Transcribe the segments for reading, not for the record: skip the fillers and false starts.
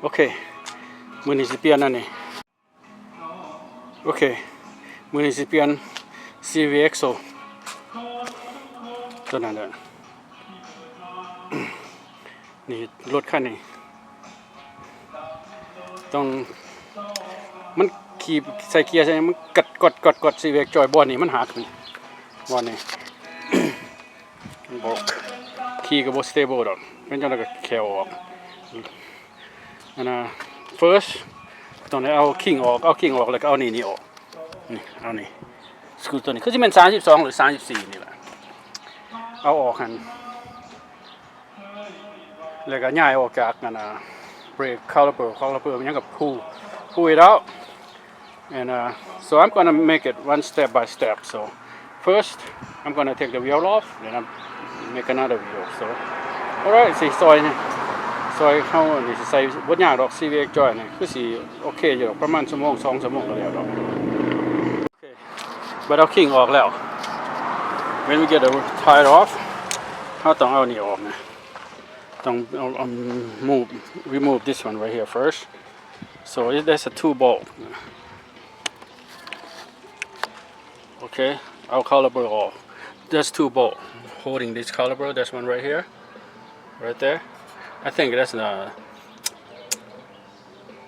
โอเคมือนี้สิเปลี่ยนอันนี้โอเคมือนี้สิเปลี่ยน CVXO ตัวนั้นแหละนี่รถคันนี้ต้องมันขี่ใส่เกียร์ใช่ไหมมันกด CVX จอยบอลนี่มันหักนี่บอลนี่ บอกขี่กับบอสเตเบิลดอกเป็นจังได๋ก็แขวออกอันน่ะ first ต้องได้เอาคิงออกแล้วก็เอานี่ออกนี่เอานี่สกรูตัวนี้คือสิแม่น32หรือ34นี่แหละเอาออกหั่นแล้วก็ย้ายออกจากนั่นน่ะ brake caliperมันยังกับpull it out and so I'm going to make it one step by step so first I'm going to take the wheel off then I'm make another video so alright สิซอยเข้านี่สิใส่บ่ยากดอก CVX joy นี่คือสิโอเคอยู่ดอกประมาณชั่วโมง2ชั่วโมงก็แล้วดอกโอเคบัดเอาคิงออกแล้ว when we get the tire off เฮาต้องเอานี่ออกนะต้องremove this one right here first so there's a 2 bolt okay our caliper off there's 2 bolt holding this caliper there's one right here right there I think that's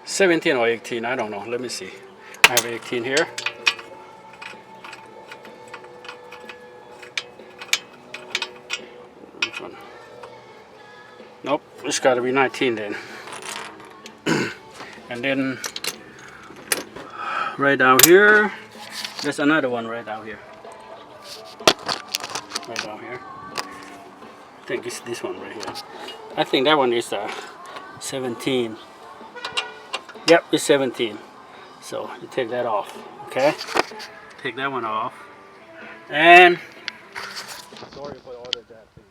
17 or 18 I don't know let me see I have 18 here which one nope it's got to be 19 then and then right down here there's another one right down here I think it's this one right here I think that one is 17 yep it's 17 so you take that off okay take that one off and sorry for ordered that thing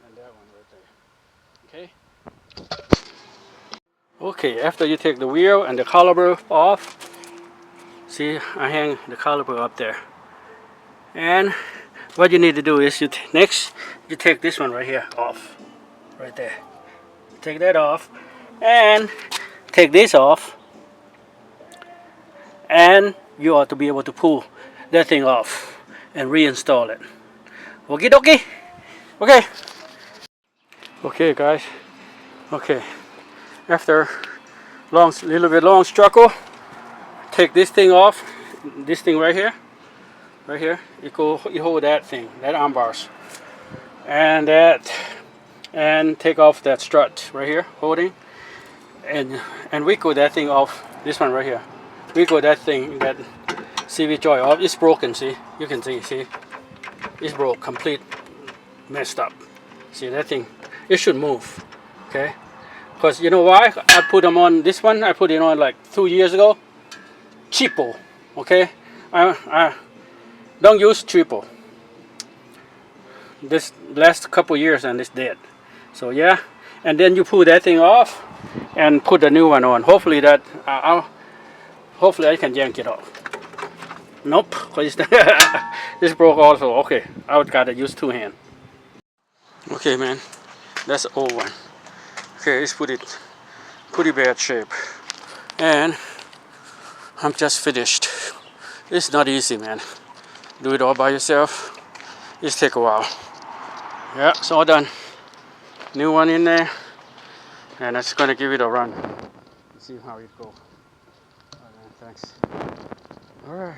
and that one right there okay after you take the wheel and the caliper off see I hang the caliper up there and what you need to do is next you take this one right here off right there take that off and take this off and you ought to be able to pull that thing off and reinstall it okay guys okay after little bit long struggle take this thing off this thing right here you hold that thing that arm bars and take off that strut right here holding and wiggle that thing off this one right here wiggle that thing that CV joy off it's broken see you can see it's broke complete messed up see that thing it should move okay because you know why I put them on this one I put it on like 2 years ago cheapo okay I don't use triple this last couple years and it's dead so yeah and then you pull that thing off and put the new one on hopefully I can yank it off nope because this broke also okay I gotta use 2 hands okay man that's the old one okay it's pretty bad shape and I'm just finished it's not easy man do it all by yourself it take a while yeah it's all done new one in there and I'm gonna give it a run see how it goes thanks all right